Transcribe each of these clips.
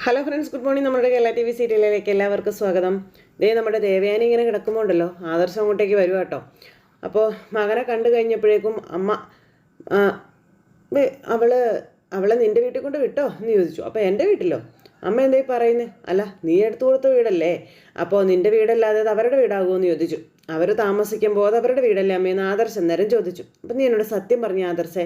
Hello friends, good morning. നമ്മുടെ Kerala T V സീരിയലിലേക്ക് എല്ലാവർക്കും സ്വാഗതം. നമ്മുടെ ദേവയാനി ഇങ്ങനെ കിടക്കുമ്പോണ്ടല്ലോ, ആദർശം അങ്ങോട്ടേക്ക് വരുക കേട്ടോ. അപ്പോൾ മകനെ കണ്ടു കഴിഞ്ഞപ്പോഴേക്കും അമ്മ അവളെ നിൻ്റെ വീട്ടിൽ കൊണ്ട് വിട്ടോ എന്ന് ചോദിച്ചു. അപ്പോൾ എൻ്റെ വീട്ടിലോ? അമ്മ എന്തായി പറയുന്നത്? അല്ല, നീ എടുത്തു കൊടുത്ത വീടല്ലേ, അപ്പോൾ നിൻ്റെ വീടല്ലാതെ അത് അവരുടെ വീടാകുമോ എന്ന് ചോദിച്ചു. അവർ താമസിക്കുമ്പോൾ അത് അവരുടെ വീടല്ലേ അമ്മയെന്ന് ആദർശം നേരം ചോദിച്ചു. അപ്പം നീ എന്നോട് സത്യം പറഞ്ഞു ആദർശേ,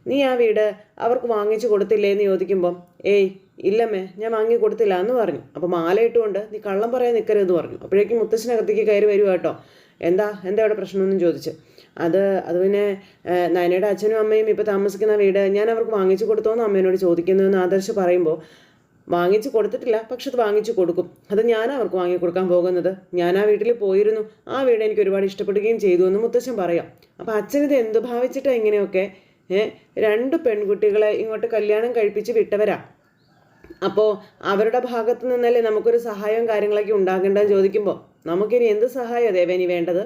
നീ ആ വീട് അവർക്ക് വാങ്ങിച്ചു കൊടുത്തില്ലേ എന്ന് ചോദിക്കുമ്പം ഏയ് ഇല്ലമ്മേ, ഞാൻ വാങ്ങി കൊടുത്തില്ല എന്ന് പറഞ്ഞു. അപ്പോൾ മാല ഇട്ടുകൊണ്ട് നീ കള്ളം പറയാൻ നിൽക്കരുതെന്ന് പറഞ്ഞു. അപ്പോഴേക്കും മുത്തശ്ശനകത്തേക്ക് കയറി വരുക കേട്ടോ. എന്താ അവിടെ പ്രശ്നമൊന്നും ചോദിച്ചു. അത് പിന്നെ നയനയുടെ അച്ഛനും അമ്മയും ഇപ്പോൾ താമസിക്കുന്ന വീട് ഞാൻ അവർക്ക് വാങ്ങിച്ചു കൊടുത്തോന്ന് അമ്മേനോട് ചോദിക്കുന്നതെന്ന് ആദർശ് പറയുമ്പോൾ വാങ്ങിച്ചു കൊടുത്തിട്ടില്ല, പക്ഷെ അത് വാങ്ങിച്ചു കൊടുക്കും. അത് ഞാൻ അവർക്ക് വാങ്ങിക്കൊടുക്കാൻ പോകുന്നത്. ഞാൻ ആ വീട്ടിൽ പോയിരുന്നു, ആ വീട് എനിക്ക് ഒരുപാട് ഇഷ്ടപ്പെടുകയും ചെയ്തു എന്ന് മുത്തശ്ശൻ പറയാം. അപ്പോൾ അച്ഛനിത് എന്ത് ഭാവിച്ചിട്ടാണ് ഇങ്ങനെയൊക്കെ? രണ്ട് പെൺകുട്ടികളെ ഇങ്ങോട്ട് കല്യാണം കഴിപ്പിച്ച് വിട്ടവരാ. അപ്പോൾ അവരുടെ ഭാഗത്ത് നിന്നല്ലേ നമുക്കൊരു സഹായവും കാര്യങ്ങളൊക്കെ ഉണ്ടാകേണ്ടതെന്ന് ചോദിക്കുമ്പോൾ നമുക്കിനി എന്ത് സഹായമാണ് ദേവേനി വേണ്ടത്?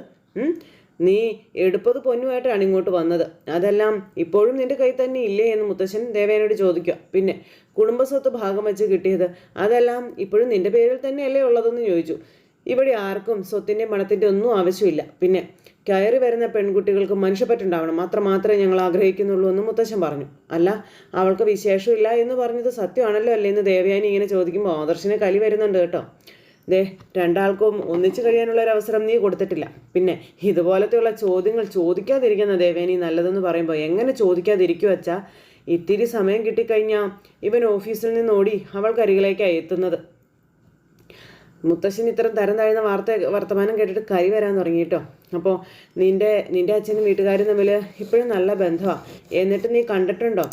നീ എടുപ്പത് പൊന്നുമായിട്ടാണ് ഇങ്ങോട്ട് വന്നത്, അതെല്ലാം ഇപ്പോഴും നിന്റെ കൈ തന്നെ ഇല്ലേ എന്ന് മുത്തശ്ശൻ ദേവേനോട് ചോദിക്കുക. പിന്നെ കുടുംബസ്വത്ത് ഭാഗം വെച്ച് കിട്ടിയത് അതെല്ലാം ഇപ്പോഴും നിന്റെ പേരിൽ തന്നെയല്ലേ ഉള്ളതെന്ന് ചോദിച്ചു. ഇവിടെ ആർക്കും സ്വത്തിൻ്റെ പണത്തിൻ്റെ ഒന്നും ആവശ്യമില്ല. പിന്നെ കയറി വരുന്ന പെൺകുട്ടികൾക്ക് മനുഷ്യപ്പറ്റുണ്ടാവണം, മാത്രമേ ഞങ്ങൾ ആഗ്രഹിക്കുന്നുള്ളൂ എന്ന് മുത്തശ്ശൻ പറഞ്ഞു. അല്ല, അവൾക്ക് വിശേഷമില്ല എന്ന് പറഞ്ഞത് സത്യമാണല്ലോ അല്ലേ എന്ന് ദേവയാനി ഇങ്ങനെ ചോദിക്കുമ്പോൾ ആദർശിന് കലി വരുന്നുണ്ട് കേട്ടോ. രണ്ടാൾക്കും ഒന്നിച്ചു കഴിയാനുള്ള ഒരു അവസരം നീ കൊടുത്തിട്ടില്ല. പിന്നെ ഇതുപോലത്തെയുള്ള ചോദ്യങ്ങൾ ചോദിക്കാതിരിക്കുന്ന ദേവയാനി നല്ലതെന്ന് പറയുമ്പോൾ എങ്ങനെ ചോദിക്കാതിരിക്കുക വെച്ചാൽ ഇത്തിരി സമയം കിട്ടിക്കഴിഞ്ഞാൽ ഇവൻ ഓഫീസിൽ നിന്ന് ഓടി അവൾക്കരികിലേക്കാണ് എത്തുന്നത്. മുത്തശ്ശൻ ഇത്തരം തരം താഴ്ന്ന വർത്തമാനം കേട്ടിട്ട് കൈ വരാൻ തുടങ്ങി കേട്ടോ. അപ്പോൾ നിൻ്റെ അച്ഛനും വീട്ടുകാരും തമ്മിൽ ഇപ്പോഴും നല്ല ബന്ധമാണ്. എന്നിട്ട് നീ കണ്ടിട്ടുണ്ടോ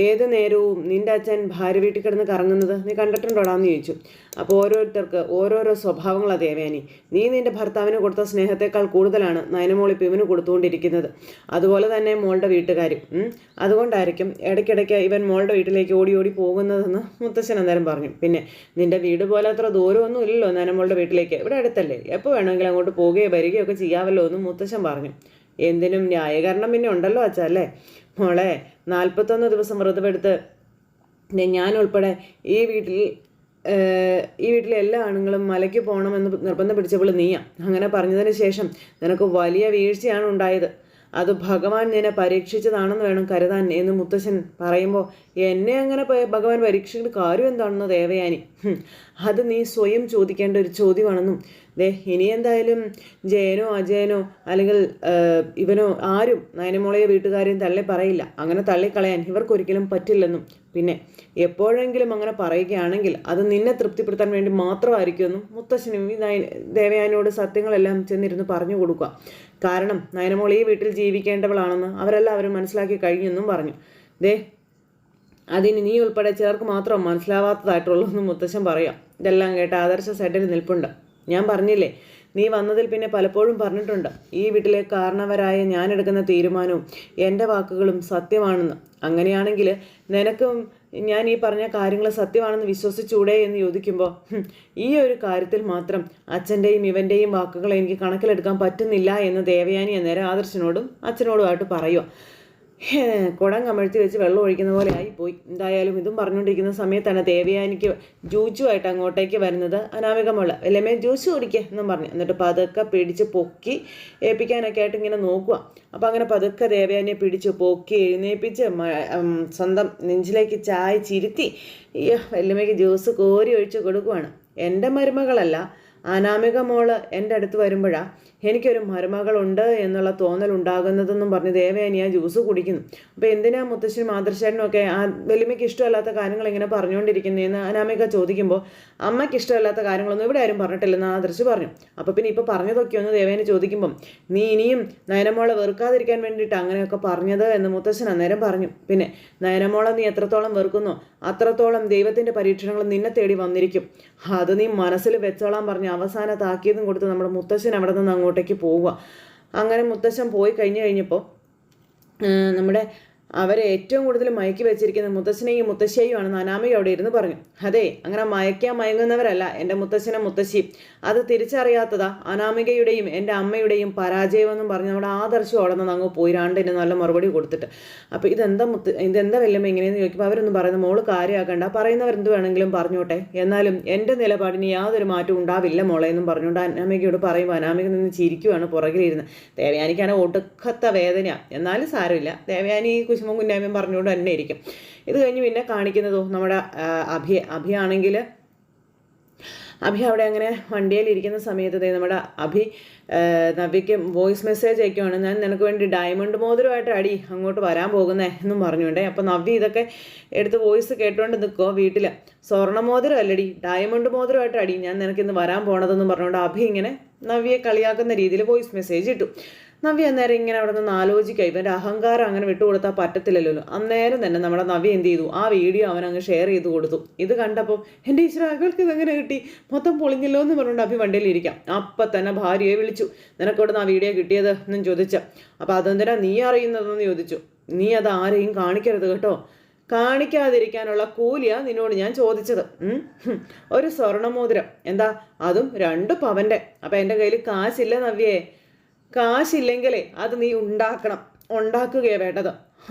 ഏത് നേരവും നിൻ്റെ അച്ഛൻ ഭാര്യ വീട്ടിൽ കിടന്ന് കറങ്ങുന്നത് നീ കണ്ടിട്ടുണ്ടോടാന്ന് ചോദിച്ചു. അപ്പോൾ ഓരോരുത്തർക്ക് ഓരോരോ സ്വഭാവങ്ങളാണ് ദേവയാനി. നീ നിൻ്റെ ഭർത്താവിന് കൊടുത്ത സ്നേഹത്തെക്കാൾ കൂടുതലാണ് നയനമോളിപ്പോൾ ഇവന് കൊടുത്തുകൊണ്ടിരിക്കുന്നത്. അതുപോലെ തന്നെ മോളുടെ വീട്ടുകാരും. അതുകൊണ്ടായിരിക്കും ഇടയ്ക്കിടയ്ക്ക് ഇവൻ മോളുടെ വീട്ടിലേക്ക് ഓടി ഓടി പോകുന്നതെന്ന് മുത്തശ്ശൻ അന്നേരം പറഞ്ഞു. പിന്നെ നിൻ്റെ വീട് പോലെ അത്ര ദൂരമൊന്നും ഇല്ലല്ലോ നയനമോളുടെ വീട്ടിലേക്ക്, ഇവിടെ അടുത്തല്ലേ, എപ്പോൾ വേണമെങ്കിലും അങ്ങോട്ട് പോവുകയോ വരികയോ ഒക്കെ ചെയ്യാമല്ലോ എന്ന് മുത്തശ്ശൻ പറഞ്ഞു. എന്തിനും ന്യായീകരണം പിന്നെ ഉണ്ടല്ലോ അച്ഛാ അല്ലേ? മോളെ 41 ദിവസം വ്രതമെടുത്ത് ഞാൻ ഉൾപ്പെടെ ഈ വീട്ടിലെ എല്ലാ ആണുങ്ങളും മലയ്ക്ക് പോകണമെന്ന് നിർബന്ധം പിടിച്ചപ്പോൾ നീയാ. അങ്ങനെ പറഞ്ഞതിന് ശേഷം നിനക്ക് വലിയ വീഴ്ചയാണ് ഉണ്ടായത്. അത് ഭഗവാൻ നിന്നെ പരീക്ഷിച്ചതാണെന്ന് വേണം കരുതാൻ എന്ന് മുത്തശ്ശൻ പറയുമ്പോൾ എന്നെ അങ്ങനെ ഭഗവാൻ പരീക്ഷിക്കേണ്ട കാര്യം എന്താണെന്ന് ദേവയാനി. അത് നീ സ്വയം ചോദിക്കേണ്ട ഒരു ചോദ്യമാണെന്നും ഇനി എന്തായാലും ജയനോ അജയനോ അല്ലെങ്കിൽ ഇവനോ ആരും നയനമോളെയോ വീട്ടുകാരെയും തള്ളി പറയില്ല. അങ്ങനെ തള്ളിക്കളയാൻ ഇവർക്കൊരിക്കലും പറ്റില്ലെന്നും പിന്നെ എപ്പോഴെങ്കിലും അങ്ങനെ പറയുകയാണെങ്കിൽ അത് നിന്നെ തൃപ്തിപ്പെടുത്താൻ വേണ്ടി മാത്രമായിരിക്കുമെന്നും മുത്തശ്ശനും ഈ ദേവയാനിയോട് സത്യങ്ങളെല്ലാം ചെന്നിരുന്ന് പറഞ്ഞു കൊടുക്കുക. കാരണം നയനമോൾ ഈ വീട്ടിൽ ജീവിക്കേണ്ടവളാണെന്ന് അവരെല്ലാവരും മനസ്സിലാക്കി കഴിഞ്ഞെന്നും പറഞ്ഞു. അതിന് നീ ഉൾപ്പെടെ ചിലർക്ക് മാത്രം മനസ്സിലാവാത്തതായിട്ടുള്ളൂ എന്ന് മുത്തശ്ശൻ പറയാം. ഇതെല്ലാം കേട്ട ആദർശ സൈഡിൽ നിൽപ്പുണ്ട്. ഞാൻ പറഞ്ഞില്ലേ, നീ വന്നതിൽ പിന്നെ പലപ്പോഴും പറഞ്ഞിട്ടുണ്ട് ഈ വീട്ടിലെ കാരണവരായ ഞാൻ എടുക്കുന്ന തീരുമാനവും എൻ്റെ വാക്കുകളും സത്യമാണെന്ന്. അങ്ങനെയാണെങ്കിൽ നിനക്കും ഞാൻ ഈ പറഞ്ഞ കാര്യങ്ങൾ സത്യമാണെന്ന് വിശ്വസിച്ചൂടെ എന്ന് ചോദിക്കുമ്പോൾ ഈ ഒരു കാര്യത്തിൽ മാത്രം അച്ഛൻ്റെയും ഇവൻ്റെയും വാക്കുകൾ എനിക്ക് കണക്കിലെടുക്കാൻ പറ്റുന്നില്ല എന്ന് ദേവയാനി അന്നേരം ആദർശനോടും അച്ഛനോടുമായിട്ട് പറയുക. കുടം കമഴ്ത്തി വെച്ച് വെള്ളം ഒഴിക്കുന്ന പോലെ ആയിപ്പോയി. എന്തായാലും ഇതും പറഞ്ഞുകൊണ്ടിരിക്കുന്ന സമയത്താണ് ദേവയാനിക്ക് ജ്യൂസുമായിട്ട് അങ്ങോട്ടേക്ക് വരുന്നത് അനാമികമുള്ള. എല്ലാമേ ജ്യൂസ് കുടിക്കുക എന്നും പറഞ്ഞു. എന്നിട്ട് പതുക്കെ പിടിച്ച് പൊക്കി ഏൽപ്പിക്കാനൊക്കെ ആയിട്ട് ഇങ്ങനെ നോക്കുക. അപ്പോൾ അങ്ങനെ പതുക്കെ ദേവയാനിയെ പിടിച്ച് പൊക്കി എഴുന്നേൽപ്പിച്ച് സ്വന്തം നെഞ്ചിലേക്ക് ചായച്ചിരുത്തി വല്യമ്മയ്ക്ക് ജ്യൂസ് കോരി ഒഴിച്ച് കൊടുക്കുവാണ്. എൻ്റെ മരുമകളല്ല അനാമിക മോള് എൻ്റെ അടുത്ത് വരുമ്പോഴാണ് എനിക്കൊരു മരുമകളുണ്ട് എന്നുള്ള തോന്നൽ ഉണ്ടാകുന്നതെന്നും പറഞ്ഞ് ദേവയാനി ആ ജ്യൂസ് കുടിക്കുന്നു. അപ്പോൾ എന്തിനാ മുത്തശ്ശനും ആദർശനും ഒക്കെ ആ വലിയമ്മയ്ക്ക് ഇഷ്ടമല്ലാത്ത കാര്യങ്ങൾ ഇങ്ങനെ പറഞ്ഞുകൊണ്ടിരിക്കുന്നതെന്ന് അനാമിക ചോദിക്കുമ്പോൾ അമ്മയ്ക്ക് ഇഷ്ടമല്ലാത്ത കാര്യങ്ങളൊന്നും ഇവിടെ ആരും പറഞ്ഞിട്ടില്ലെന്ന് ആദർശ് പറഞ്ഞു. അപ്പോൾ പിന്നെ ഇപ്പോൾ പറഞ്ഞതൊക്കെ ഒന്ന് ദേവയാനി ചോദിക്കുമ്പം നീ ഇനിയും നയനമോളെ വെറുക്കാതിരിക്കാൻ വേണ്ടിയിട്ട് അങ്ങനെയൊക്കെ പറഞ്ഞത് എന്ന് മുത്തശ്ശൻ അന്നേരം പറഞ്ഞു. പിന്നെ നയനമോളെ നീ എത്രത്തോളം വെറുക്കുന്നോ അത്രത്തോളം ദൈവത്തിൻ്റെ പരീക്ഷണങ്ങൾ നിന്നെ തേടി വന്നിരിക്കും. അത് നീ മനസ്സിൽ വെച്ചോളാൻ പറഞ്ഞ് അവസാന താക്കീതും കൊടുത്ത് നമ്മുടെ മുത്തശ്ശൻ അവിടെ നിന്ന് അങ്ങോട്ടേക്ക് പോവുക. അങ്ങനെ മുത്തശ്ശൻ പോയി കഴിഞ്ഞപ്പോൾ നമ്മുടെ അവരെ ഏറ്റവും കൂടുതൽ മയക്കി വെച്ചിരിക്കുന്ന മുത്തശ്ശനെയും മുത്തശ്ശിയുമാണെന്ന് അനാമിക അവിടെ ഇരുന്ന് പറഞ്ഞു. അതെ, അങ്ങനെ മയക്കാൻ മയങ്ങുന്നവരല്ല എൻ്റെ മുത്തശ്ശനും മുത്തശ്ശിയും. അത് തിരിച്ചറിയാത്തതാ അനാമികയുടെയും എൻ്റെ അമ്മയുടെയും പരാജയമെന്നും പറഞ്ഞ് നമ്മുടെ ആദർശം അവിടെ അങ്ങ് പോയി രണ്ടിന് നല്ല മറുപടി കൊടുത്തിട്ട്. അപ്പോൾ ഇതെന്താ വല്ലമ്മ ഇങ്ങനെയെന്ന് ചോദിക്കുമ്പോൾ അവരൊന്നും പറയുന്നത് മോള് കാര്യമാക്കണ്ട, പറയുന്നവരെന്ത് വേണമെങ്കിലും പറഞ്ഞോട്ടെ, എന്നാലും എൻ്റെ നിലപാടിന് യാതൊരു മാറ്റവും ഉണ്ടാവില്ല മോളെ എന്നും പറഞ്ഞുകൊണ്ട് അനാമികയോട് പറയുമ്പോൾ അനാമിക നിന്ന് ചിരിക്കുവാണ് പുറകിലിരുന്ന്. ദേവയാനിക്കാണ് ഒടുക്കത്ത വേദനയാണ്, എന്നാലും സാരമില്ല, ദേവയാനി കുശുമം കുഞ്ഞാമ്യം പറഞ്ഞുകൊണ്ട് തന്നെ ഇരിക്കും. ഇത് കഴിഞ്ഞ് പിന്നെ കാണിക്കുന്നതോ നമ്മുടെ അഭിയാണെങ്കിൽ അഭി അവിടെ അങ്ങനെ വണ്ടിയിലിരിക്കുന്ന സമയത്ത് നമ്മുടെ അഭി നവ്യയ്ക്ക് വോയിസ് മെസ്സേജ് അയക്കുവാണ്. ഞാൻ നിനക്ക് വേണ്ടി ഡയമണ്ട് മോതിരമായിട്ട് അടി അങ്ങോട്ട് വരാൻ പോകുന്നേ എന്നും പറഞ്ഞുകൊണ്ടേ. അപ്പം നവ്യ ഇതൊക്കെ എടുത്ത് വോയിസ് കേട്ടുകൊണ്ട് നിൽക്കുമോ വീട്ടിൽ. സ്വർണ്ണ മോതിരം അല്ലടി, ഡയമണ്ട് മോതിരമായിട്ട് അടി, ഞാൻ നിനക്കിന്ന് വരാൻ പോണതെന്നും പറഞ്ഞുകൊണ്ട് അഭി ഇങ്ങനെ നവ്യയെ കളിയാക്കുന്ന രീതിയിൽ വോയിസ് മെസ്സേജ് ഇട്ടു. നവ്യ അന്നേരം ഇങ്ങനെ അവിടെ നിന്ന് ആലോചിക്കുക, ഇവൻ്റെ അഹങ്കാരം അങ്ങനെ വിട്ടുകൊടുത്താൽ പറ്റത്തില്ലല്ലോ. അന്നേരം തന്നെ നമ്മുടെ നവ്യ എന്ത് ചെയ്തു, ആ വീഡിയോ അവനങ്ങ് ഷെയർ ചെയ്ത് കൊടുത്തു. ഇത് കണ്ടപ്പോൾ എൻ്റെ ഈശ്വര അകൾക്ക് ഇതെങ്ങനെ കിട്ടി, മൊത്തം പൊളിഞ്ഞല്ലോ എന്ന് പറഞ്ഞുകൊണ്ട് അഭി വണ്ടിയിലിരിക്കാം. അപ്പം തന്നെ ഭാര്യയെ വിളിച്ചു, നിനക്കോട് ആ വീഡിയോ കിട്ടിയത് എന്നും ചോദിച്ച. അപ്പോൾ അതെന്തിനാ നീ അറിയുന്നതെന്ന് ചോദിച്ചു. നീ അത് ആരെയും കാണിക്കരുത് കേട്ടോ, കാണിക്കാതിരിക്കാനുള്ള കൂലിയാ നിന്നോട് ഞാൻ ചോദിച്ചത്. ഒരു സ്വർണ്ണമോതിരം, എന്താ അതും 2 പവൻ്റെ. അപ്പം എൻ്റെ കയ്യിൽ കാശില്ല നവ്യേ, കാശില്ലെങ്കിലേ അത് നീ ഉണ്ടാക്കുകയാണ് വേണ്ടത്.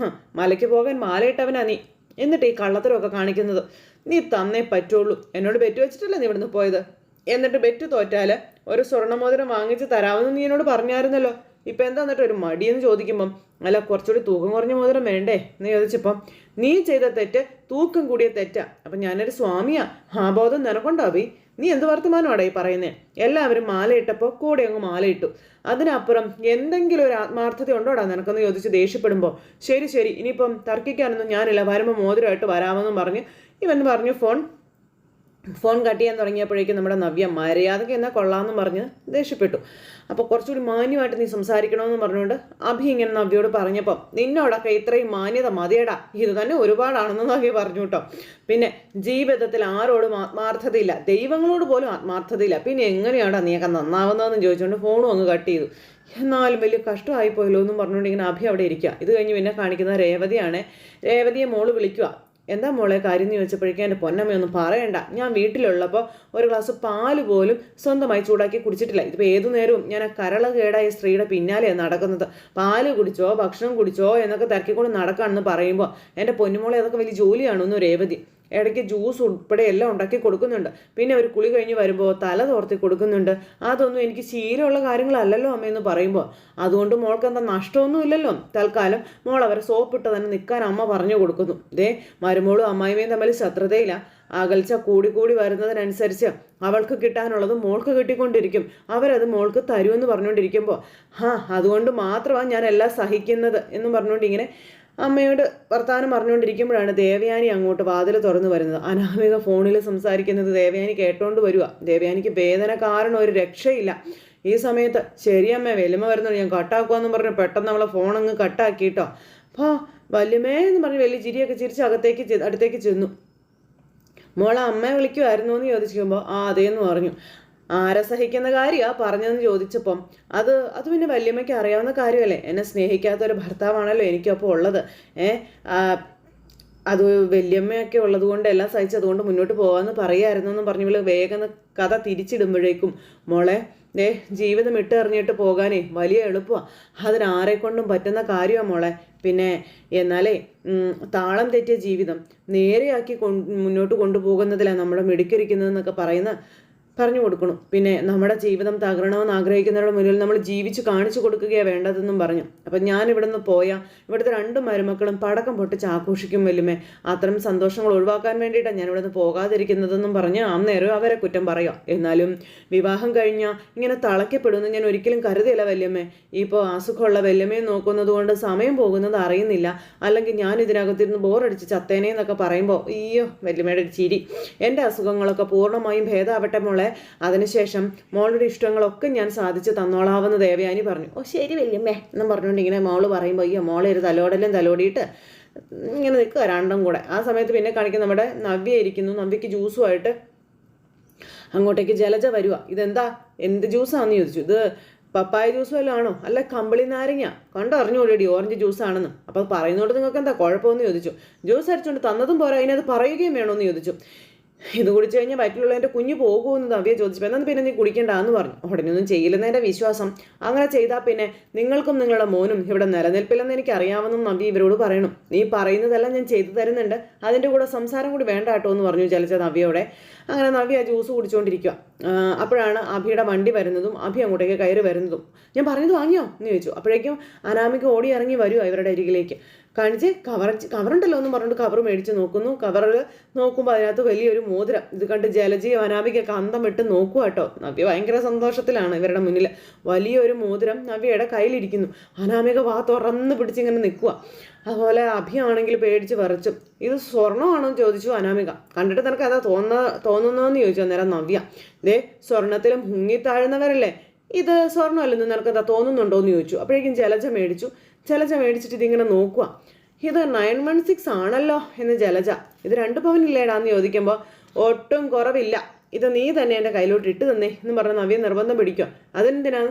മലയ്ക്ക് പോകാൻ മാലയിട്ടവനാ നീ, എന്നിട്ട് ഈ കള്ളത്തരമൊക്കെ കാണിക്കുന്നത്. നീ തന്നേ പറ്റുള്ളൂ, എന്നോട് ബെറ്റ് വെച്ചിട്ടല്ലേ നീ ഇവിടുന്ന് പോയത്. എന്നിട്ട് ബെറ്റ് തോറ്റാൽ ഒരു സ്വർണ്ണമോതിരം വാങ്ങിച്ച് തരാമെന്ന് നീ എന്നോട് പറഞ്ഞായിരുന്നല്ലോ. ഇപ്പം എന്താ എന്നിട്ട് ഒരു മടിയെന്ന് ചോദിക്കുമ്പം അല്ല കുറച്ചുകൂടി തൂക്കം കുറഞ്ഞ മോതിരം വേണ്ടേ എന്ന് ചോദിച്ചപ്പം നീ ചെയ്ത തെറ്റ് തൂക്കം കൂടിയ തെറ്റാ. അപ്പം ഞാനൊരു സ്വാമിയാ, ആ ബോധം നിനക്കൊണ്ടോ അഭി? നീ എന്ത് വർത്തമാനമാടാ ഈ പറയുന്നേ? എല്ലാവരും മാലയിട്ടപ്പോൾ കൂടെ അങ്ങ് മാലയിട്ടു, അതിനപ്പുറം എന്തെങ്കിലും ഒരു ആത്മാർത്ഥത ഉണ്ടോടാ നിനക്കെന്ന് ചോദിച്ച് ദേഷ്യപ്പെടുമ്പോൾ ശരി ഇനിയിപ്പം തർക്കിക്കാനൊന്നും ഞാനില്ല, വരുമ്പോൾ മോതിരമായിട്ട് വരാമെന്നും പറഞ്ഞ് ഇവൻ പറഞ്ഞു ഫോൺ കട്ട് ചെയ്യാൻ തുടങ്ങിയപ്പോഴേക്കും നമ്മുടെ നവ്യ മര്യാദയ്ക്ക് എന്നാൽ കൊള്ളാമെന്നും പറഞ്ഞ് ദേഷ്യപ്പെട്ടു. അപ്പോൾ കുറച്ചുകൂടി മാന്യമായിട്ട് നീ സംസാരിക്കണമെന്ന് പറഞ്ഞുകൊണ്ട് അഭി ഇങ്ങനെ നവ്യയോട് പറഞ്ഞപ്പം നിന്നോടൊക്കെ ഇത്രയും മാന്യത മതിയടാ, ഇത് തന്നെ ഒരുപാടാണെന്ന് നവ്യ പറഞ്ഞു കേട്ടോ. പിന്നെ ജീവിതത്തിൽ ആരോടും ആത്മാർത്ഥതയില്ല, ദൈവങ്ങളോട് പോലും ആത്മാർത്ഥതയില്ല, പിന്നെ എങ്ങനെയാടാ നീയൊക്കെ നന്നാവുന്നതെന്ന് ചോദിച്ചുകൊണ്ട് ഫോണും അങ്ങ് കട്ട് ചെയ്തു. എന്നാലും വലിയ കഷ്ടമായിപ്പോയല്ലോ എന്നും പറഞ്ഞുകൊണ്ട് ഇങ്ങനെ അഭി അവിടെ ഇരിക്കുക. ഇത് കഴിഞ്ഞ് പിന്നെ കാണിക്കുന്ന രേവതിയാണ്. രേവതിയെ മോള് വിളിക്കുക. എന്താ മോളെ കാര്യം എന്ന് ചോദിച്ചപ്പോഴേക്കും എൻ്റെ പൊന്നമ്മയൊന്നും പറയണ്ട, ഞാൻ വീട്ടിലുള്ളപ്പോൾ ഒരു ഗ്ലാസ് പാല് പോലും സ്വന്തമായി ചൂടാക്കി കുടിച്ചിട്ടില്ല. ഇതിപ്പോൾ ഏതു നേരവും ഞാൻ ആ കരള കേടായ സ്ത്രീയുടെ പിന്നാലെയാണ് നടക്കുന്നത്. പാല് കുടിച്ചോ ഭക്ഷണം കുടിച്ചോ എന്നൊക്കെ തിരക്കിക്കൊണ്ട് നടക്കുകയാണെന്ന് പറയുമ്പോൾ എൻ്റെ പൊന്നുമോളെ അതൊക്കെ വലിയ ജോലിയാണെന്ന് രേവതി. ഇടയ്ക്ക് ജ്യൂസ് ഉൾപ്പെടെ എല്ലാം ഉണ്ടാക്കി കൊടുക്കുന്നുണ്ട്, പിന്നെ ഒരു കുളി കഴിഞ്ഞ് വരുമ്പോൾ തല തോർത്തി കൊടുക്കുന്നുണ്ട്. അതൊന്നും എനിക്ക് ശീലമുള്ള കാര്യങ്ങളല്ലല്ലോ അമ്മയെന്ന് പറയുമ്പോൾ അതുകൊണ്ട് മോൾക്ക് എന്താ നഷ്ടമൊന്നുമില്ലല്ലോ. തൽക്കാലം മോൾ അവരെ സോപ്പിട്ട് തന്നെ നിൽക്കാൻ അമ്മ പറഞ്ഞു കൊടുക്കുന്നു. മരുമോളും അമ്മായിമയും തമ്മിൽ ശത്രുതയില്ല, അകൽച്ച കൂടി വരുന്നതിനനുസരിച്ച് അവൾക്ക് കിട്ടാനുള്ളത് മോൾക്ക് കിട്ടിക്കൊണ്ടിരിക്കും, അവരത് മോൾക്ക് തരുമെന്ന് പറഞ്ഞുകൊണ്ടിരിക്കുമ്പോൾ അതുകൊണ്ട് മാത്രമാണ് ഞാൻ എല്ലാം സഹിക്കുന്നത് എന്നും പറഞ്ഞുകൊണ്ട് ഇങ്ങനെ അമ്മയോട് വർത്താനം പറഞ്ഞുകൊണ്ടിരിക്കുമ്പോഴാണ് ദേവയാനി അങ്ങോട്ട് വാതിൽ തുറന്നു വരുന്നത്. അനാമിക ഫോണിൽ സംസാരിക്കുന്നത് ദേവയാനി കേട്ടോണ്ട് വരിക. ദേവയാനിക്ക് വേദന കാരണം ഒരു രക്ഷയില്ല. ഈ സമയത്ത് ശരിയമ്മ വല്യമ്മ വരുന്നത് ഞാൻ കട്ടാക്കുവാന്ന് പറഞ്ഞ് പെട്ടെന്ന് നമ്മളെ ഫോൺ അങ്ങ് കട്ടാക്കിയിട്ടോ. അപ്പോൾ വല്യമ്മേ എന്ന് പറഞ്ഞ് വലിയ ചിരിയൊക്കെ ചിരിച്ച് അടുത്തേക്ക് ചെന്നു. മോളെ അമ്മയെ വിളിക്കുമായിരുന്നു എന്ന് ചോദിക്കുമ്പോൾ അതേന്ന് പറഞ്ഞു. ആരെ സഹിക്കുന്ന കാര്യമാണ് പറഞ്ഞതെന്ന് ചോദിച്ചപ്പം അത് പിന്നെ വല്യമ്മയ്ക്ക് അറിയാവുന്ന കാര്യമല്ലേ, എന്നെ സ്നേഹിക്കാത്തൊരു ഭർത്താവാണല്ലോ എനിക്കപ്പോൾ ഉള്ളത്. അത് വല്യമ്മയൊക്കെ ഉള്ളത് കൊണ്ട് എല്ലാം സഹിച്ചതുകൊണ്ട് മുന്നോട്ട് പോകാമെന്ന് പറയാമായിരുന്നു എന്നും പറഞ്ഞ് വേഗം കഥ തിരിച്ചിടുമ്പോഴേക്കും മോളെ ജീവിതം ഇട്ടെറിഞ്ഞിട്ട് പോകാനേ വലിയ എളുപ്പമാണ്, അതിനാരെക്കൊണ്ടും പറ്റുന്ന കാര്യമാണ് മോളെ. പിന്നെ എന്നാലേ താളം തെറ്റിയ ജീവിതം നേരെയാക്കി മുന്നോട്ട് കൊണ്ടുപോകുന്നതിലാണ് നമ്മുടെ മിടുക്കിരിക്കുന്നതെന്നൊക്കെ പറഞ്ഞു കൊടുക്കണം. പിന്നെ നമ്മുടെ ജീവിതം തകരണമെന്ന് ആഗ്രഹിക്കുന്നവരുടെ മുന്നിൽ നമ്മൾ ജീവിച്ച് കാണിച്ചു കൊടുക്കുകയാണ് വേണ്ടതെന്നും പറഞ്ഞു. അപ്പം ഞാൻ ഇവിടെ നിന്ന് പോയാൽ ഇവിടുത്തെ 2 മരുമക്കളും പടക്കം പൊട്ടിച്ച് ആഘോഷിക്കും വല്ലുമേ, അത്തരം സന്തോഷങ്ങൾ ഒഴിവാക്കാൻ വേണ്ടിയിട്ടാണ് ഞാൻ ഇവിടെ നിന്ന് പോകാതിരിക്കുന്നതെന്നും പറഞ്ഞ് അന്നേരം അവരെ കുറ്റം പറയാം. എന്നാലും വിവാഹം കഴിഞ്ഞാൽ ഇങ്ങനെ തളയ്ക്കപ്പെടുമെന്ന് ഞാൻ ഒരിക്കലും കരുതിയില്ല വല്യമ്മേ. ഇപ്പോൾ അസുഖമുള്ള വല്യമ്മയെ നോക്കുന്നത് കൊണ്ട് സമയം പോകുന്നത് അറിയുന്നില്ല, അല്ലെങ്കിൽ ഞാൻ ഇതിനകത്തിരുന്ന് ബോറടിച്ച് ചത്തേനെ എന്നൊക്കെ പറയുമ്പോൾ അയ്യോ വല്യമ്മയുടെ ചിരി. എൻ്റെ അസുഖങ്ങളൊക്കെ പൂർണ്ണമായും ഭേദമാവട്ടെ മോളെ, അതിനുശേഷം മോളുടെ ഇഷ്ടങ്ങളൊക്കെ ഞാൻ സാധിച്ച് തന്നോളാവെന്ന് ദേവയാനി പറഞ്ഞു. ശരി വല്യമ്മേ എന്നും പറഞ്ഞുകൊണ്ട് ഇങ്ങനെ മോള് പറയുമ്പോൾ അയ്യോ മോളെ ഒരു തലോടിയിട്ട് ഇങ്ങനെ നിൽക്കുക 2 കൂടെ. ആ സമയത്ത് പിന്നെ കാണിക്കുന്ന നമ്മുടെ നവ്യ ഇരിക്കുന്നു. നവ്യയ്ക്ക് ജ്യൂസുമായിട്ട് അങ്ങോട്ടേക്ക് ജലജ വരുക. ഇതെന്താ എന്ത് ജ്യൂസാണെന്ന് ചോദിച്ചു. ഇത് പപ്പായ ജ്യൂസ് വല്ലതും ആണോ, അല്ല കമ്പിളി നാരങ്ങ കണ്ടറിഞ്ഞോളൂടി ഓറഞ്ച് ജ്യൂസാണെന്ന്. അപ്പോൾ പറയുന്നോണ്ട് നിങ്ങൾക്ക് എന്താ കുഴപ്പമെന്ന് ചോദിച്ചു. ജ്യൂസ് അടിച്ചുകൊണ്ട് തന്നതും പോരാ, അതിനത് പറയുകയും വേണമെന്ന് ചോദിച്ചു. ഇത് കുടിച്ചു കഴിഞ്ഞാൽ വയറ്റിലുള്ള എൻ്റെ കുഞ്ഞ് പോകുമെന്ന് നവ്യ ചോദിച്ചു. എന്നാൽ പിന്നെ നീ കുടിക്കണ്ടെന്ന് പറഞ്ഞു. ഉടനെയൊന്നും ചെയ്യില്ലെന്ന് എൻ്റെ വിശ്വാസം. അങ്ങനെ ചെയ്താൽ പിന്നെ നിങ്ങൾക്കും നിങ്ങളുടെ മോനും ഇവിടെ നിലനിൽപ്പില്ലെന്ന് എനിക്ക് അറിയാമെന്നും നവ്യ ഇവരോട് പറയണം. നീ പറയുന്നതെല്ലാം ഞാൻ ചെയ്തു തരുന്നുണ്ട്, അതിൻ്റെ കൂടെ സംസാരം കൂടി വേണ്ട കേട്ടോ എന്ന് പറഞ്ഞു ജലജ നവ്യയോടെ. അങ്ങനെ നവ്യ ജ്യൂസ് കുടിച്ചുകൊണ്ടിരിക്കുക. അപ്പോഴാണ് അഭിയുടെ വണ്ടി വരുന്നതും അഭി അങ്ങോട്ടേക്ക് കയറി വരുന്നതും. ഞാൻ പറഞ്ഞത് വാങ്ങിയോ എന്ന് ചോദിച്ചു. അപ്പോഴേക്കും അനാമിക ഓടി ഇറങ്ങി വരുമോ ഇവരുടെ അരികിലേക്ക്. കാണിച്ച് കവറുണ്ടല്ലോ എന്ന് പറഞ്ഞിട്ട് കവർ മേടിച്ച് നോക്കുന്നു. കവറിൽ നോക്കുമ്പോൾ അതിനകത്ത് വലിയൊരു മോതിരം. ഇത് കണ്ട് ജലജയും അനാമികയൊക്കെ അന്തം വിട്ട് നോക്കുക കേട്ടോ. നവ്യ ഭയങ്കര സന്തോഷത്തിലാണ് ഇവരുടെ മുന്നിൽ. വലിയൊരു മോതിരം നവ്യയുടെ കയ്യിലിരിക്കുന്നു. അനാമിക വാ തുറന്ന് പിടിച്ചിങ്ങനെ നിൽക്കുക. അതുപോലെ അഭിയാണെങ്കിൽ പേടിച്ച് വിറച്ചു. ഇത് സ്വർണ്ണമാണോ എന്ന് ചോദിച്ചു അനാമിക. കണ്ടിട്ട് നിനക്ക് അതാ തോന്നുന്നതെന്ന് ചോദിച്ചു അന്നേരം നവ്യ. ദേ സ്വർണത്തിലും മുങ്ങിത്താഴുന്നവരല്ലേ, ഇത് സ്വർണ്ണമല്ലെന്ന് നിനക്കതാ തോന്നുന്നുണ്ടോ എന്ന് ചോദിച്ചു. അപ്പോഴേക്കും ജലജ മേടിച്ചിട്ട് ഇതിങ്ങനെ നോക്കുക. ഇത് 916 ആണല്ലോ എന്ന് ജലജ. ഇത് 2 പവനില്ലേടാന്ന് ചോദിക്കുമ്പോൾ ഒട്ടും കുറവില്ല, ഇത് നീ തന്നെ എൻ്റെ കയ്യിലോട്ട് ഇട്ട് തന്നേ എന്ന് പറഞ്ഞ് നവ്യ നിർബന്ധം പിടിക്കുക. അതെന്തിനാണ്,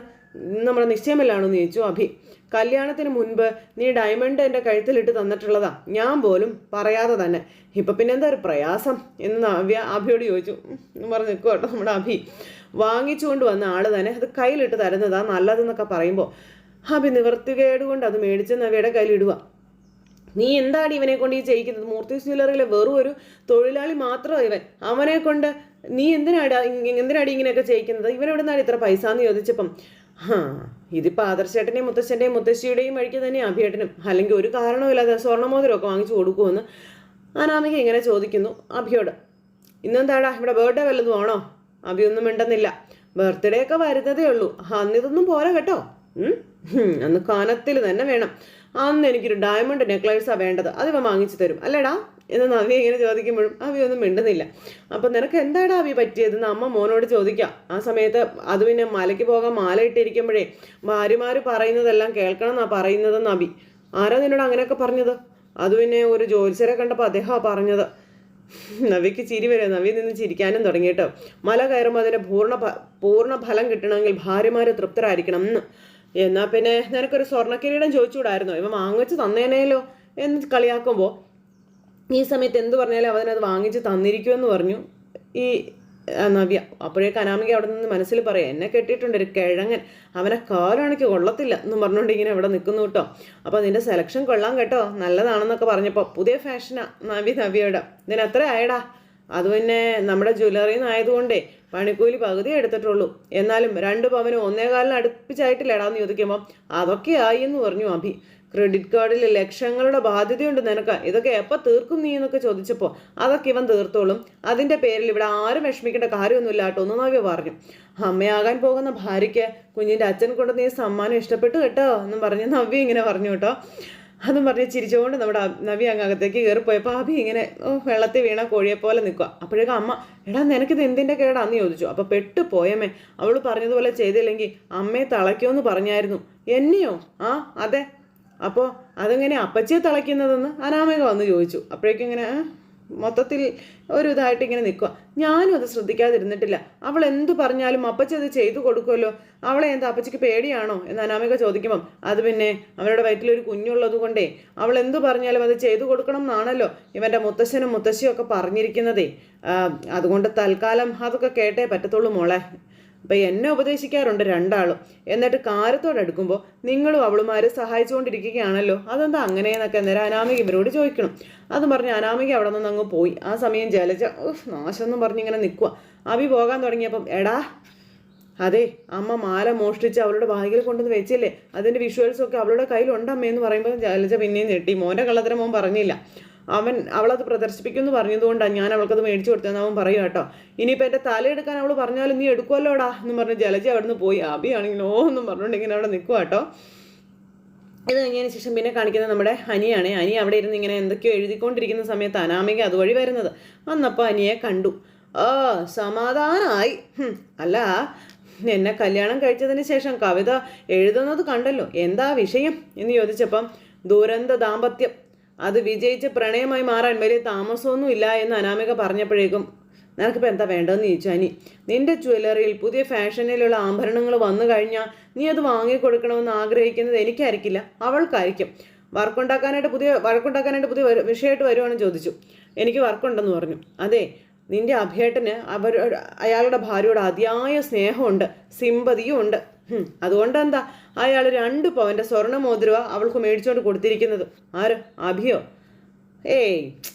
നമ്മുടെ നിശ്ചയമല്ലാണോ എന്ന് ചോദിച്ചു അഭി. കല്യാണത്തിന് മുൻപ് നീ ഡയമണ്ട് എൻ്റെ കഴുത്തിലിട്ട് തന്നിട്ടുള്ളതാ, ഞാൻ പോലും പറയാതെ തന്നെ. ഇപ്പം പിന്നെ എന്താ ഒരു പ്രയാസം എന്ന് നവ്യ അഭിയോട് ചോദിച്ചു എന്ന് പറഞ്ഞ് നിൽക്കുക കേട്ടോ. നമ്മുടെ അഭി വാങ്ങിച്ചുകൊണ്ട് വന്ന ആൾ തന്നെ അത് കയ്യിലിട്ട് തരുന്നതാ നല്ലതെന്നൊക്കെ പറയുമ്പോൾ അഭി നിവർത്തികേട് കൊണ്ട് അത് മേടിച്ച് നവ്യയുടെ കയ്യിലിടുക. നീ എന്താണ് ഇവനെ കൊണ്ട് ഈ ചെയ്യിക്കുന്നത്? മൂർത്തീസ് ജ്വല്ലറിയിലെ വെറും ഒരു തൊഴിലാളി മാത്രമാണ് ഇവൻ. അവനെ കൊണ്ട് നീ എന്തിനാടി ഇങ്ങനെയൊക്കെ ചെയ്യിക്കുന്നത്? ഇവനെവിടെ നിന്നാണ് ഇത്ര പൈസ എന്ന് ചോദിച്ചപ്പം ഇതിപ്പോൾ ആദർശേട്ടൻ്റെയും മുത്തശ്ശൻ്റെയും മുത്തശ്ശിയുടെയും വഴിക്ക് തന്നെ അഭിയേട്ടനും, അല്ലെങ്കിൽ ഒരു കാരണവുമില്ലാതെ സ്വർണ്ണമോതിരമൊക്കെ വാങ്ങിച്ചു കൊടുക്കുമെന്ന് അനാമിക ഇങ്ങനെ ചോദിക്കുന്നു അഭിയോട്. ഇന്നെന്താടാ ഇവിടെ ബർത്ത്ഡേ വല്ലതും ആണോ? അഭിയൊന്നും മിണ്ടുന്നില്ല. ബർത്ത്ഡേ ഒക്കെ വരുന്നതേ ഉള്ളൂ, അന്നിതൊന്നും പോരാ കേട്ടോ. അന്ന് കനത്തിൽ തന്നെ വേണം. അന്ന് എനിക്കൊരു ഡയമണ്ട് നെക്ലേസാണ് വേണ്ടത്, അതിവ വാങ്ങിച്ചു തരും അല്ലേടാ എന്ന് നവ്യ ഇങ്ങനെ ചോദിക്കുമ്പോഴും അവിയൊന്നും മിണ്ടുന്നില്ല. അപ്പം നിനക്ക് എന്താടാ അവി പറ്റിയതെന്ന് അമ്മ മോനോട് ചോദിക്കാം. ആ സമയത്ത് അത് പിന്നെ മലയ്ക്ക് പോകാൻ മാല ഇട്ടിരിക്കുമ്പോഴേ ഭാര്യമാർ പറയുന്നതെല്ലാം കേൾക്കണം എന്നാ പറയുന്നതെന്ന് അഭി. ആരാ നിന്നോട് അങ്ങനെയൊക്കെ പറഞ്ഞത്? അത് പിന്നെ ഒരു ജ്യോത്സ്യരെ കണ്ടപ്പോൾ അദ്ദേഹമാണ് പറഞ്ഞത്. നവ്യക്ക് ചിരി വരും. നവ്യ നിന്ന് ചിരിക്കാനും തുടങ്ങിയിട്ടോ. മല കയറുമ്പോൾ അതിന് പൂർണ്ണ ഫലം കിട്ടണമെങ്കിൽ ഭാര്യമാർ തൃപ്തരായിരിക്കണം എന്ന്. എന്നാൽ പിന്നെ നിനക്കൊരു സ്വർണ്ണക്കിരീടം ചോദിച്ചുകൂടായിരുന്നോ? ഇവ വാങ്ങിച്ച് തന്നേനേലോ എന്ന് കളിയാക്കുമ്പോൾ ഈ സമയത്ത് എന്ത് പറഞ്ഞാലും അവനത് വാങ്ങിച്ച് തന്നിരിക്കുമെന്ന് പറഞ്ഞു ഈ നവ്യ. അപ്പോഴേക്ക് അനാമിക അവിടെ നിന്ന് മനസ്സിൽ പറയാം, എന്നെ കെട്ടിയിട്ടുണ്ട് ഒരു കിഴങ്ങൻ, അവനെ കാലാണെങ്കിൽ കൊള്ളത്തില്ല എന്നും പറഞ്ഞുകൊണ്ട് ഇങ്ങനെ ഇവിടെ നിൽക്കുന്നു കേട്ടോ. അപ്പോൾ നിന്റെ സെലക്ഷൻ കൊള്ളാം കേട്ടോ, നല്ലതാണെന്നൊക്കെ പറഞ്ഞപ്പോൾ പുതിയ ഫാഷനാ നവ്യയുടെ. ഇതിന് എത്ര ആയടാ? അത് പിന്നെ നമ്മുടെ ജ്വല്ലറിയിൽ നിന്നായതുകൊണ്ടേ പണിക്കൂലി പകുതി എടുത്തിട്ടുള്ളൂ, എന്നാലും 2 പവന് 1.25 അടുപ്പിച്ചായിട്ടില്ലടാന്ന് ചോദിക്കുമ്പോൾ അതൊക്കെ ആയി എന്ന് പറഞ്ഞു അഭി. ക്രെഡിറ്റ് കാർഡിൽ ലക്ഷങ്ങളുടെ ബാധ്യതയുണ്ട് നിനക്ക്, ഇതൊക്കെ എപ്പോൾ തീർക്കും നീ എന്നൊക്കെ ചോദിച്ചപ്പോൾ അതൊക്കെ ഇവൻ തീർത്തോളും, അതിൻ്റെ പേരിൽ ഇവിടെ ആരും വിഷമിക്കേണ്ട കാര്യമൊന്നുമില്ല കേട്ടോ എന്ന് നവ്യ പറഞ്ഞു. അമ്മയാകാൻ പോകുന്ന ഭാര്യയ്ക്ക് കുഞ്ഞിൻ്റെ അച്ഛൻ കൊണ്ട് നീ സമ്മാനം ഇഷ്ടപ്പെട്ടു കേട്ടോ എന്നും പറഞ്ഞ് നവ്യ ഇങ്ങനെ പറഞ്ഞു കേട്ടോ. അതും പറഞ്ഞ് ചിരിച്ചുകൊണ്ട് നമ്മുടെ നവ്യ അകത്തേക്ക് കയറിപ്പോയപ്പോൾ അഭി ഇങ്ങനെ വെള്ളത്തിൽ വീണ കോഴിയെപ്പോലെ നിൽക്കുക. അപ്പോഴേക്കും അമ്മ, എടാ നിനക്കിത് എന്തിൻ്റെ കേടാന്ന് ചോദിച്ചു. അപ്പോൾ പെട്ടുപോയമേ, അവൾ പറഞ്ഞതുപോലെ ചെയ്തില്ലെങ്കിൽ അമ്മയെ തളയ്ക്കുമെന്ന് പറഞ്ഞായിരുന്നു. എന്നെയോ? ആ അതെ. അപ്പോൾ അതെങ്ങനെ അപ്പച്ചിയെ തളയ്ക്കുന്നതെന്ന് അനാമിക വന്ന് ചോദിച്ചു. അപ്പോഴേക്കും ഇങ്ങനെ മൊത്തത്തിൽ ഒരു ഇതായിട്ട് ഇങ്ങനെ നിൽക്കുക. ഞാനും അത് ശ്രദ്ധിക്കാതിരുന്നിട്ടില്ല. അവൾ എന്തു പറഞ്ഞാലും അപ്പച്ചി അത് ചെയ്തു കൊടുക്കുമല്ലോ, അവളെ എന്താ അപ്പച്ചിക്ക് പേടിയാണോ എന്ന് അനാമിക ചോദിക്കുമ്പം അത് പിന്നെ അവരുടെ വയറ്റിലൊരു കുഞ്ഞുള്ളത് കൊണ്ടേ അവൾ എന്തു പറഞ്ഞാലും അത് ചെയ്തു കൊടുക്കണം എന്നാണല്ലോ ഇവൻ്റെ മുത്തശ്ശനും മുത്തശ്ശിയും ഒക്കെ പറഞ്ഞിരിക്കുന്നതേ. അതുകൊണ്ട് തൽക്കാലം അതൊക്കെ കേട്ടേ പറ്റത്തുള്ളൂ മോളെ. അപ്പം എന്നെ ഉപദേശിക്കാറുണ്ട് 2 ആളും, എന്നിട്ട് കാര്യത്തോടെടുക്കുമ്പോൾ നിങ്ങളും അവളുമാർ സഹായിച്ചുകൊണ്ടിരിക്കുകയാണല്ലോ, അതെന്താ അങ്ങനെയെന്നൊക്കെ നേരം അനാമിക ഇവരോട് ചോദിക്കണം. അതും പറഞ്ഞ് അനാമിക അവിടെ നിന്ന് അങ്ങ് പോയി. ആ സമയം ജലജ നാശം എന്നും പറഞ്ഞിങ്ങനെ നിൽക്കുക. അഭി പോകാൻ തുടങ്ങിയപ്പം എടാ അതെ അമ്മ മാല മോഷ്ടിച്ച് അവളുടെ ബാഗിൽ കൊണ്ടുവന്ന് വെച്ചില്ലേ, അതിൻ്റെ വിഷ്വൽസൊക്കെ അവളുടെ കയ്യിലുണ്ടമ്മയെന്ന് പറയുമ്പോൾ ജലജ പിന്നെയും ഞെട്ടി. മോൻ്റെ കള്ളത്തരം മോൻ പറഞ്ഞില്ല, അവളത് പ്രദർശിപ്പിക്കുമെന്ന് പറഞ്ഞതുകൊണ്ടാണ് ഞാൻ അവൾക്കത് മേടിച്ചു കൊടുത്തതെന്ന് അവൻ പറയും കേട്ടോ. ഇനിയിപ്പോൾ എൻ്റെ തലയെടുക്കാൻ അവൾ പറഞ്ഞാലും നീ എടുക്കുമല്ലോടാ എന്നും പറഞ്ഞ് ജലജ അവിടെ നിന്ന് പോയി. അഭിയാണെങ്കിലോ എന്നും പറഞ്ഞുകൊണ്ട് ഇങ്ങനെ അവിടെ നിൽക്കുക കേട്ടോ. ഇത് കഴിഞ്ഞതിന് ശേഷം പിന്നെ കാണിക്കുന്നത് നമ്മുടെ അനിയാണ്. അനി അവിടെ ഇരുന്ന് ഇങ്ങനെ എന്തൊക്കെയോ എഴുതിക്കൊണ്ടിരിക്കുന്ന സമയത്ത് അനാമിക അതുവഴി വരുന്നത്. വന്നപ്പോൾ അനിയെ കണ്ടു. സമാധാനമായി. അല്ല എന്നെ കല്യാണം കഴിച്ചതിന് ശേഷം കവിത എഴുതുന്നത് കണ്ടല്ലോ, എന്താ വിഷയം എന്ന് ചോദിച്ചപ്പം ദുരന്ത ദാമ്പത്യം, അത് വിജയിച്ച് പ്രണയമായി മാറാൻ വലിയ താമസമൊന്നും ഇല്ല എന്ന് അനാമിക പറഞ്ഞപ്പോഴേക്കും നിനക്കിപ്പോൾ എന്താ വേണ്ടതെന്ന് ചോദിച്ചു അനി. നിന്റെ ജ്വല്ലറിയിൽ പുതിയ ഫാഷനിലുള്ള ആഭരണങ്ങൾ വന്നു കഴിഞ്ഞാൽ നീ അത് വാങ്ങിക്കൊടുക്കണമെന്ന് ആഗ്രഹിക്കുന്നത് എനിക്കായിരിക്കില്ല, അവൾക്കായിരിക്കും. വഴക്കുണ്ടാക്കാനായിട്ട് പുതിയ വിഷയമായിട്ട് വരുവാണെന്ന് ചോദിച്ചു. എനിക്ക് വർക്കുണ്ടെന്ന് പറഞ്ഞു. അതെ, നിന്റെ അഭേട്ടന് അയാളുടെ ഭാര്യയോട് അതിയായ സ്നേഹമുണ്ട്, സിമ്പതിയും ഉണ്ട്. അതുകൊണ്ട് എന്താ അയാൾ 2 പവൻ്റെ സ്വർണ്ണമോതിരവ അവൾക്ക് മേടിച്ചുകൊണ്ട് കൊടുത്തിരിക്കുന്നത്. ആര്? അഭിയോ? ഏയ്,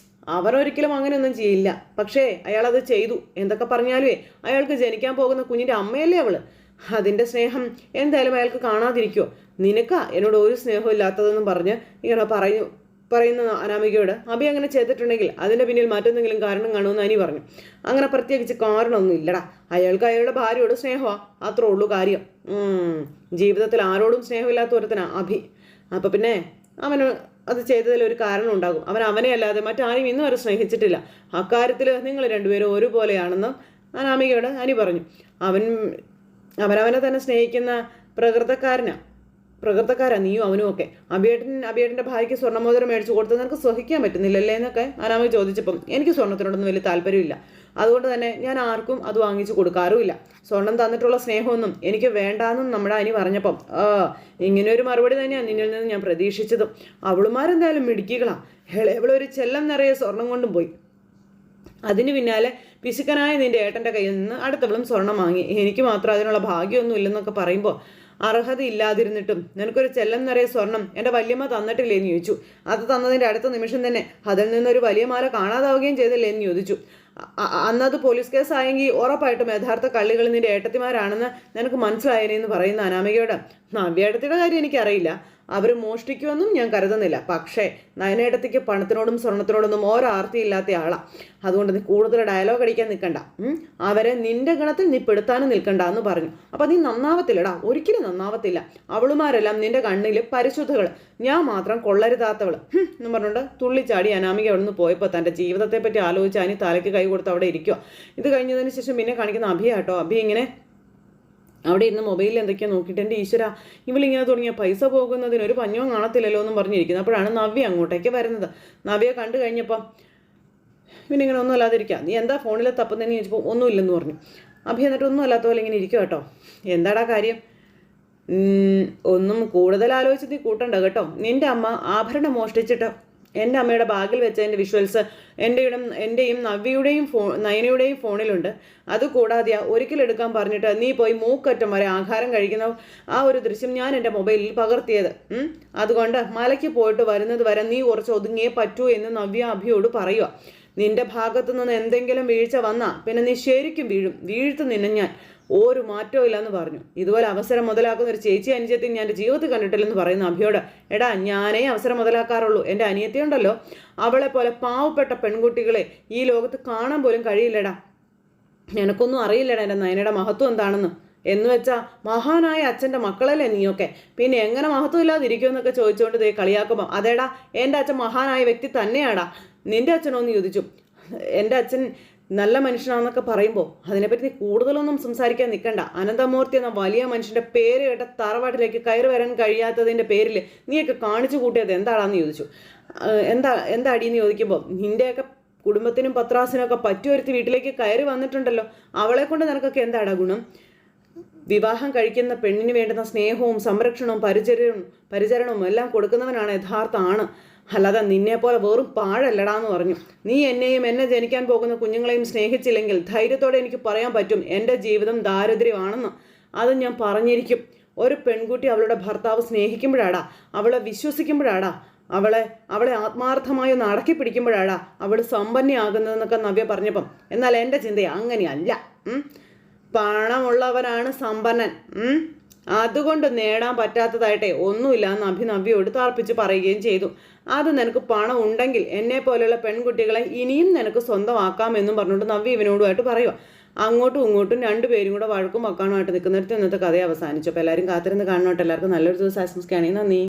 അവരൊരിക്കലും അങ്ങനെയൊന്നും ചെയ്യില്ല. പക്ഷേ അയാളത് ചെയ്തു. എന്തൊക്കെ പറഞ്ഞാലുവേ അയാൾക്ക് ജനിക്കാൻ പോകുന്ന കുഞ്ഞിൻ്റെ അമ്മയല്ലേ അവള്. അതിൻ്റെ സ്നേഹം എന്തായാലും അയാൾക്ക് കാണാതിരിക്കുമോ? നിനക്കാ എന്നോട് ഒരു സ്നേഹവും ഇല്ലാത്തതെന്നും പറഞ്ഞ് ഇങ്ങനെ പറയുന്ന അനാമികയോട് അഭി അങ്ങനെ ചെയ്തിട്ടുണ്ടെങ്കിൽ അതിൻ്റെ പിന്നിൽ മറ്റെന്തെങ്കിലും കാരണം കാണുമെന്ന് അനി പറഞ്ഞു. അങ്ങനെ പ്രത്യേകിച്ച് കാരണമൊന്നും ഇല്ലടാ. അയാൾക്ക് അയാളുടെ ഭാര്യയോട് സ്നേഹമാണ്, അത്രേ ഉള്ളൂ കാര്യം. ജീവിതത്തിൽ ആരോടും സ്നേഹമില്ലാത്ത ഒരുത്തനാ അഭി. അപ്പം പിന്നെ അവന് അത് ചെയ്തതിൽ ഒരു കാരണം ഉണ്ടാകും. അവനെ അല്ലാതെ മറ്റാരും ഇന്നും വരെ സ്നേഹിച്ചിട്ടില്ല. അക്കാര്യത്തിൽ നിങ്ങൾ രണ്ടുപേരും ഒരുപോലെയാണെന്ന് അനാമികയോട് അനി പറഞ്ഞു. അവനവനെ തന്നെ സ്നേഹിക്കുന്ന പ്രകൃതക്കാരാ നീയും അവനും ഒക്കെ. അഭിയേട്ടൻ്റെ ഭാര്യയ്ക്ക് സ്വർണ്ണമോതിരം മേടിച്ചു കൊടുത്തത് നിനക്ക് സഹിക്കാൻ പറ്റുന്നില്ലല്ലേ എന്നൊക്കെ അനാമിക ചോദിച്ചപ്പം എനിക്ക് സ്വർണ്ണത്തിനോടൊന്നും വലിയ താല്പര്യമില്ല. അതുകൊണ്ട് തന്നെ ഞാൻ ആർക്കും അത് വാങ്ങിച്ചു കൊടുക്കാറുമില്ല. സ്വർണം തന്നിട്ടുള്ള സ്നേഹമൊന്നും എനിക്ക് വേണ്ടാന്നും നമ്മുടെ അനി പറഞ്ഞപ്പം ഇങ്ങനെ ഒരു മറുപടി തന്നെയാണ് നിന്നിൽ നിന്ന് ഞാൻ പ്രതീക്ഷിച്ചതും. അവളുമാരെന്തായാലും മിടുക്കികളാ. ഇവളൊരു ചെല്ലം നിറയെ സ്വർണം കൊണ്ടും പോയി. അതിന് പിന്നാലെ പിശുക്കനായ നിന്റെ ഏട്ടൻ്റെ കയ്യിൽ നിന്ന് അടുത്തവളും സ്വർണം വാങ്ങി. എനിക്ക് മാത്രം അതിനുള്ള ഭാഗ്യമൊന്നും ഇല്ലെന്നൊക്കെ പറയുമ്പോൾ അർഹതയില്ലാതിരുന്നിട്ടും നിനക്കൊരു ചെല്ലം നിറയെ സ്വർണം എൻ്റെ വല്യമ്മ തന്നിട്ടില്ലേന്ന് ചോദിച്ചു. അത് തന്നതിൻ്റെ അടുത്ത നിമിഷം തന്നെ അതിൽ നിന്നൊരു വലിയ മാല കാണാതാവുകയും ചെയ്തില്ലേന്ന് ചോദിച്ചു. അന്നത് പോലീസ് കേസായെങ്കിൽ ഉറപ്പായിട്ടും യഥാർത്ഥ കള്ളികൾ നിന്റെ ഏട്ടത്തിമാരാണെന്ന് നിനക്ക് മനസ്സിലായേനെന്ന് പറയുന്ന അനാമികയോട് നവ്യേട്ടത്തിയുടെ കാര്യം എനിക്കറിയില്ല, അവർ മോഷ്ടിക്കുമെന്നും ഞാൻ കരുതുന്നില്ല. പക്ഷേ നയനേട്ടത്തിക്ക് പണത്തിനോടും സ്വർണത്തിനോടൊന്നും ഒരാർത്തിയില്ലാത്ത ആളാണ്. അതുകൊണ്ട് നീ കൂടുതൽ ഡയലോഗ് അടിക്കാൻ നിൽക്കണ്ട. അവരെ നിന്റെ ഗണത്തിൽ നീ പെടുത്താനും നിൽക്കണ്ട എന്ന് പറഞ്ഞു. അപ്പം നീ നന്നാവത്തില്ലടാ, ഒരിക്കലും നന്നാവത്തില്ല. അവളുമാരെല്ലാം നിന്റെ കണ്ണിൽ പരിശുദ്ധകൾ, ഞാൻ മാത്രം കൊള്ളരുതാത്തവൾ എന്ന് പറഞ്ഞുകൊണ്ട് തുള്ളിച്ചാടി അനാമിക അവിടെ നിന്ന് പോയപ്പോൾ തൻ്റെ ജീവിതത്തെപ്പറ്റി ആലോചിച്ച് അതിന് തലയ്ക്ക് കൈ കൊടുത്ത് അവിടെ ഇരിക്കുക. ഇത് കഴിഞ്ഞതിന് ശേഷം പിന്നെ കാണിക്കുന്ന അഭിയാട്ടോ. അഭി ഇങ്ങനെ അവിടെ ഇരുന്ന് മൊബൈലിൽ എന്തൊക്കെയാണ് നോക്കിയിട്ട് എൻ്റെ ഈശ്വര ഇവളിങ്ങനെ തുടങ്ങിയ പൈസ പോകുന്നതിന് ഒരു പഞ്ഞവും കാണത്തില്ലല്ലോ എന്നും പറഞ്ഞിരിക്കുന്നത്. അപ്പോഴാണ് നവ്യ അങ്ങോട്ടേക്ക് വരുന്നത്. നവ്യ കണ്ടു കഴിഞ്ഞപ്പോൾ പിന്നെ ഇങ്ങനെ ഒന്നും അല്ലാതിരിക്കുക. നീ എന്താ ഫോണിൽ തപ്പുന്നതെന്ന് ചോദിച്ചപ്പോൾ ഒന്നുമില്ലെന്ന് പറഞ്ഞു. അഭി എന്നിട്ട് ഒന്നും അല്ലാത്ത പോലെ ഇങ്ങനെ ഇരിക്കും കേട്ടോ. എന്താടാ കാര്യം? ഒന്നും കൂടുതൽ ആലോചിച്ച് നീ കൂട്ടണ്ട കേട്ടോ. നിൻ്റെ അമ്മ ആഭരണം മോഷ്ടിച്ചിട്ട് എൻ്റെ അമ്മയുടെ ബാഗിൽ വെച്ചതിൻ്റെ വിഷ്വൽസ് എൻ്റെയും നയനയുടെയും ഫോണിലുണ്ട്. അതുകൂടാതെ ഒരിക്കലെടുക്കാൻ പറഞ്ഞിട്ട് നീ പോയി മൂക്കറ്റം വരെ ആഹാരം കഴിക്കുന്ന ആ ഒരു ദൃശ്യം ഞാൻ എൻ്റെ മൊബൈലിൽ പകർത്തിയത്. അതുകൊണ്ട് മലയ്ക്ക് പോയിട്ട് വരുന്നത് വരെ നീ കുറച്ച് ഒതുങ്ങിയേ പറ്റൂ എന്ന് നവ്യ അഭിയോട് പറയുക. നിന്റെ ഭാഗത്തു നിന്ന് എന്തെങ്കിലും വീഴ്ച വന്നാൽ പിന്നെ നീ ശരിക്കും വീഴ്ത്തു നിന്നെ ഞാൻ. ഒരു മാറ്റവും ഇല്ലെന്ന് പറഞ്ഞു. ഇതുപോലെ അവസരം മുതലാക്കുന്ന ഒരു ചേച്ചി അനുജത്തി ഞാൻ എൻ്റെ ജീവിതത്തിൽ കണ്ടിട്ടില്ലെന്ന് പറയുന്ന അഭിയോട് എടാ ഞാനേ അവസരം മുതലാക്കാറുള്ളൂ. എൻ്റെ അനിയത്തി ഉണ്ടല്ലോ, അവളെ പോലെ പാവപ്പെട്ട പെൺകുട്ടികളെ ഈ ലോകത്ത് കാണാൻ പോലും കഴിയില്ലടാ. നിനക്കൊന്നും അറിയില്ലടാ എൻ്റെ നയനയുടെ മഹത്വം എന്താണെന്ന്. എന്ന് വെച്ചാൽ മഹാനായ അച്ഛൻ്റെ മക്കളല്ലേ നീയൊക്കെ, പിന്നെ എങ്ങനെ മഹത്വം ഇല്ലാതിരിക്കുമെന്നൊക്കെ ചോദിച്ചുകൊണ്ട് ദേ കളിയാക്കുമ്പോൾ അതേടാ എൻ്റെ അച്ഛൻ മഹാനായ വ്യക്തി തന്നെയാടാ. നിൻ്റെ അച്ഛനോന്ന് ചോദിച്ചു. എൻ്റെ അച്ഛൻ നല്ല മനുഷ്യനാണെന്നൊക്കെ പറയുമ്പോൾ അതിനെപ്പറ്റി നീ കൂടുതലൊന്നും സംസാരിക്കാൻ നിൽക്കണ്ട. അനന്തമൂർത്തി എന്ന വലിയ മനുഷ്യൻ്റെ പേര് കേട്ട തറവാട്ടിലേക്ക് കയറി വരാൻ കഴിയാത്തതിൻ്റെ പേരിൽ നീയൊക്കെ കാണിച്ചു കൂട്ടിയത് എന്താണെന്ന് ചോദിച്ചു. എന്താ അടിയെന്ന് ചോദിക്കുമ്പോൾ നിൻ്റെയൊക്കെ കുടുംബത്തിനും പത്രാസിനൊക്കെ പറ്റിയൊരുത്തി വീട്ടിലേക്ക് കയറി വന്നിട്ടുണ്ടല്ലോ, അവളെ കൊണ്ട് നിനക്കൊക്കെ എന്താടാ ഗുണം? വിവാഹം കഴിക്കുന്ന പെണ്ണിന് വേണ്ടുന്ന സ്നേഹവും സംരക്ഷണവും പരിചരണവും എല്ലാം കൊടുക്കുന്നവനാണ് യഥാർത്ഥ ആണ്, അല്ലാതെ നിന്നെപ്പോലെ വെറും പാഴല്ലടാന്ന് പറഞ്ഞു. നീ എന്നെയും എന്നെ ജനിക്കാൻ പോകുന്ന കുഞ്ഞുങ്ങളെയും സ്നേഹിച്ചില്ലെങ്കിൽ ധൈര്യത്തോടെ എനിക്ക് പറയാൻ പറ്റും എൻ്റെ ജീവിതം ദാരിദ്ര്യമാണെന്ന്. അത് ഞാൻ പറഞ്ഞിരിക്കും. ഒരു പെൺകുട്ടി അവളുടെ ഭർത്താവ് സ്നേഹിക്കുമ്പോഴാടാ, അവളെ വിശ്വസിക്കുമ്പോഴാടാ, അവളെ ആത്മാർത്ഥമായി ഒന്ന് അടക്കി പിടിക്കുമ്പോഴാടാ അവൾ സമ്പന്നയാകുന്നതെന്നൊക്കെ നവ്യ പറഞ്ഞപ്പം എന്നാൽ എൻ്റെ ചിന്ത അങ്ങനെയല്ല. പണമുള്ളവനാണ് സമ്പന്നൻ, അതുകൊണ്ട് നേടാൻ പറ്റാത്തതായിട്ടേ ഒന്നുമില്ല എന്ന് നവ്യയോട് തർപ്പിച്ച് പറയുകയും ചെയ്തു. അത് നിനക്ക് പണം ഉണ്ടെങ്കിൽ എന്നെ പോലെയുള്ള പെൺകുട്ടികളെ ഇനിയും നിനക്ക് സ്വന്തമാക്കാമെന്നും പറഞ്ഞുകൊണ്ട് നവ്യ ഇവനോടുമായിട്ട് പറയുക. അങ്ങോട്ടും ഇങ്ങോട്ടും രണ്ടുപേരും കൂടെ വഴക്കും വക്കാനുമായിട്ട് നിൽക്കുന്നിടത്ത് ഇന്നത്തെ കഥ അവസാനിച്ചു. അപ്പോൾ എല്ലാവരും കാത്തിരുന്ന് കാണുന്നോട്ടെ. എല്ലാവർക്കും നല്ലൊരു ദിവസം ആശംസിക്കുകയാണെങ്കിൽ നന്ദി.